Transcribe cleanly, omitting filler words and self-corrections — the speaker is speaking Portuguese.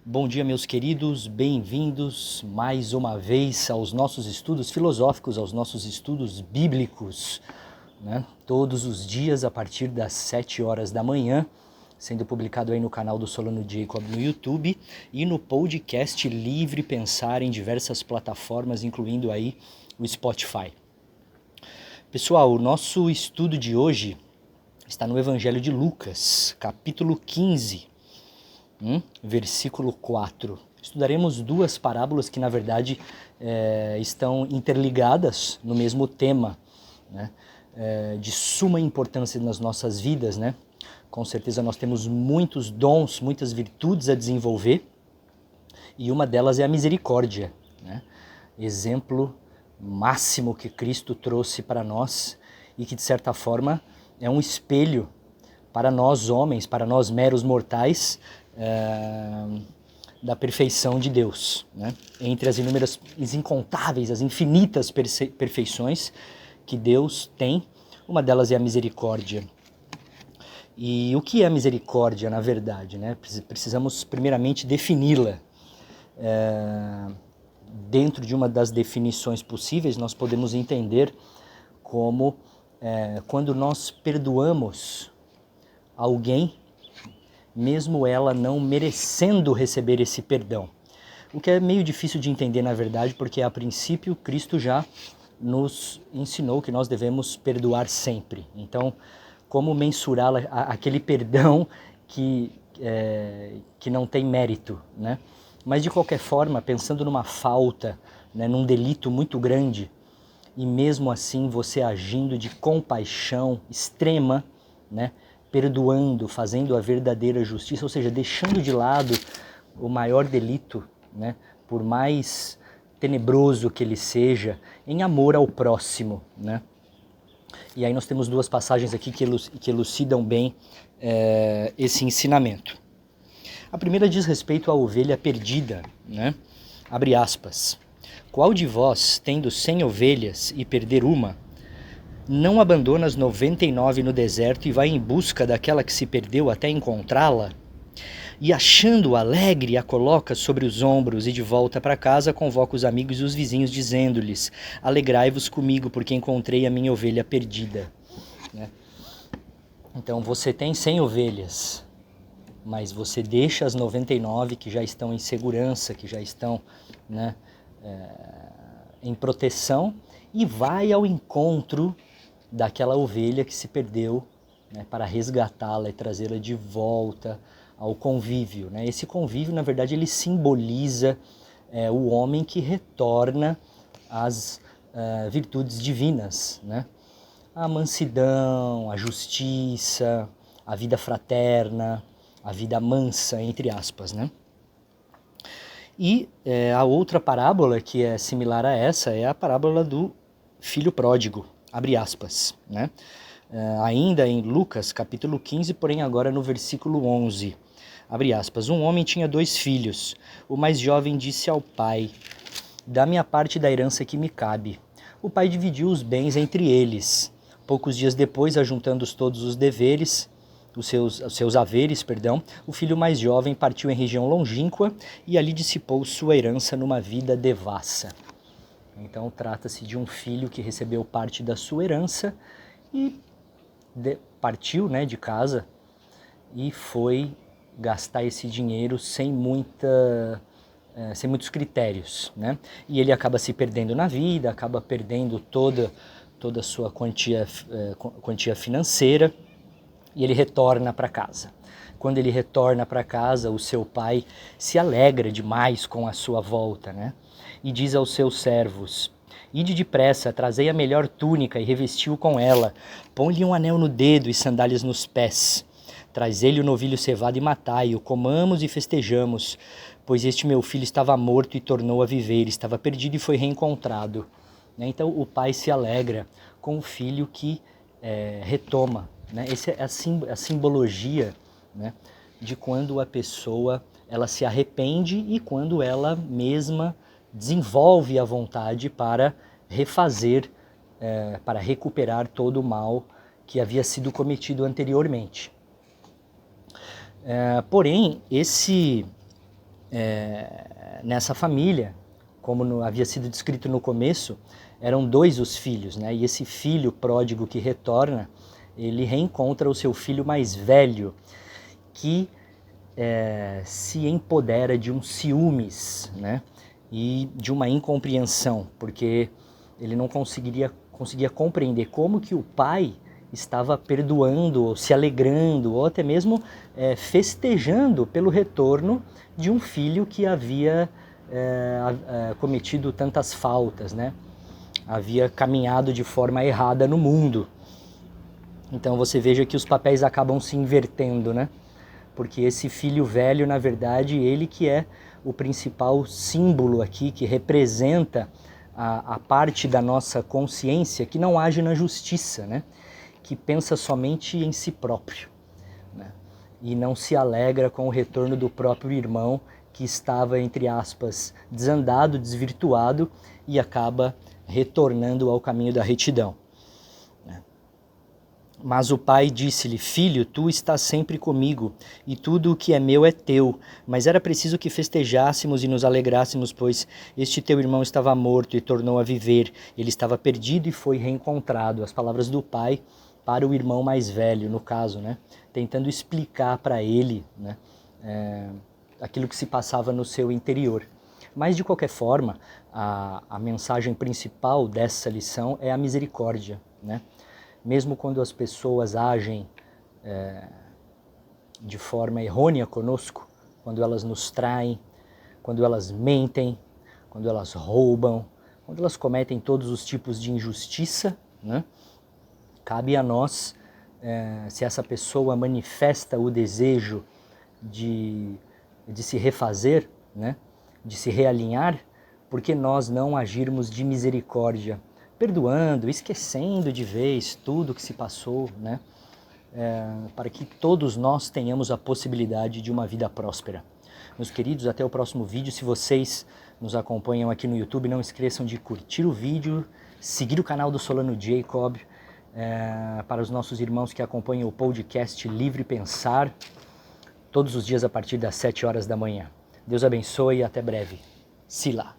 Bom dia, meus queridos, bem-vindos mais uma vez aos nossos estudos filosóficos, aos nossos estudos bíblicos, né? Todos os dias a partir das 7 horas da manhã, sendo publicado aí no canal do Solano Jacob no YouTube e no podcast Livre Pensar em diversas plataformas, incluindo aí o Spotify. Pessoal, o nosso estudo de hoje está no Evangelho de Lucas, capítulo 15. Versículo 4. Estudaremos duas parábolas que, na verdade, estão interligadas no mesmo tema, né? De suma importância nas nossas vidas, né? Com certeza nós temos muitos dons, muitas virtudes a desenvolver, e uma delas é a misericórdia, né? Exemplo máximo que Cristo trouxe para nós e que, de certa forma, é um espelho para nós homens, para nós meros mortais, da perfeição de Deus, né? Entre as inúmeras, as incontáveis, as infinitas perfeições que Deus tem, uma delas é a misericórdia. E o que é a misericórdia, na verdade, né? Precisamos primeiramente defini-la. Dentro de uma das definições possíveis, nós podemos entender como quando nós perdoamos alguém, mesmo ela não merecendo receber esse perdão. O que é meio difícil de entender, na verdade, porque a princípio Cristo já nos ensinou que nós devemos perdoar sempre. Então, como mensurar aquele perdão que não tem mérito, né? Mas de qualquer forma, pensando numa falta, né, num delito muito grande, e mesmo assim você agindo de compaixão extrema, né, perdoando, fazendo a verdadeira justiça, ou seja, deixando de lado o maior delito, né, por mais tenebroso que ele seja, em amor ao próximo, né? E aí nós temos duas passagens aqui que elucidam bem esse ensinamento. A primeira diz respeito à ovelha perdida, né? Abre aspas. Qual de vós, tendo 100 ovelhas e perder uma, não abandona as 99 no deserto e vai em busca daquela que se perdeu até encontrá-la? E achando-a alegre, a coloca sobre os ombros e de volta para casa convoca os amigos e os vizinhos, dizendo-lhes: alegrai-vos comigo, porque encontrei a minha ovelha perdida. Né? Então você tem 100 ovelhas, mas você deixa as 99 que já estão em segurança, que já estão, né, em proteção, e vai ao encontro daquela ovelha que se perdeu, né, para resgatá-la e trazê-la de volta ao convívio, né? Esse convívio, na verdade, ele simboliza o homem que retorna às virtudes divinas, né? A mansidão, a justiça, a vida fraterna, a vida mansa, entre aspas, né? E a outra parábola que é similar a essa é a parábola do filho pródigo, abre aspas, né? Ainda em Lucas, capítulo 15, porém agora no versículo 11, abre aspas, um homem tinha 2 filhos, o mais jovem disse ao pai, dá-me a parte da herança que me cabe. O pai dividiu os bens entre eles. Poucos dias depois, ajuntando todos os deveres, os seus haveres, o filho mais jovem partiu em região longínqua e ali dissipou sua herança numa vida devassa. Então trata-se de um filho que recebeu parte da sua herança e partiu, né, de casa e foi gastar esse dinheiro sem muitos critérios, né? E ele acaba se perdendo na vida, acaba perdendo toda a sua quantia financeira, e ele retorna para casa. Quando ele retorna para casa, o seu pai se alegra demais com a sua volta, né? E diz aos seus servos, ide depressa, trazei a melhor túnica e revestiu com ela, põe-lhe um anel no dedo e sandálias nos pés. Traz-ele o novilho cevado e matai-o, comamos e festejamos, pois este meu filho estava morto e tornou a viver, estava perdido e foi reencontrado. Então o pai se alegra com o filho que retoma. Né? Essa é a simbologia, né, de quando a pessoa ela se arrepende e quando ela mesma desenvolve a vontade para refazer, para recuperar todo o mal que havia sido cometido anteriormente. Porém, esse nessa família, como havia sido descrito no começo, eram 2 os filhos, né? E esse filho pródigo que retorna, ele reencontra o seu filho mais velho, que se empodera de um ciúmes, né? E de uma incompreensão, porque ele não conseguia compreender como que o pai estava perdoando, ou se alegrando, ou até mesmo festejando pelo retorno de um filho que havia cometido tantas faltas, né? Havia caminhado de forma errada no mundo. Então você veja que os papéis acabam se invertendo, né? Porque esse filho velho, na verdade, ele que é o principal símbolo aqui, que representa a parte da nossa consciência que não age na justiça, né? Que pensa somente em si próprio, né? E não se alegra com o retorno do próprio irmão que estava, entre aspas, desandado, desvirtuado e acaba retornando ao caminho da retidão. Mas o pai disse-lhe: Filho, tu estás sempre comigo, e tudo o que é meu é teu. Mas era preciso que festejássemos e nos alegrássemos, pois este teu irmão estava morto e tornou a viver. Ele estava perdido e foi reencontrado. As palavras do pai para o irmão mais velho, no caso, né? Tentando explicar para ele, né, aquilo que se passava no seu interior. Mas, de qualquer forma, a mensagem principal dessa lição é a misericórdia, né? Mesmo quando as pessoas agem de forma errônea conosco, quando elas nos traem, quando elas mentem, quando elas roubam, quando elas cometem todos os tipos de injustiça, né? Cabe a nós, se essa pessoa manifesta o desejo de se refazer, né? De se realinhar, porque nós não agirmos de misericórdia, perdoando, esquecendo de vez tudo que se passou, né? Para que todos nós tenhamos a possibilidade de uma vida próspera. Meus queridos, até o próximo vídeo. Se vocês nos acompanham aqui no YouTube, não esqueçam de curtir o vídeo, seguir o canal do Solano Jacob, para os nossos irmãos que acompanham o podcast Livre Pensar, todos os dias a partir das 7 horas da manhã. Deus abençoe e até breve. Sila.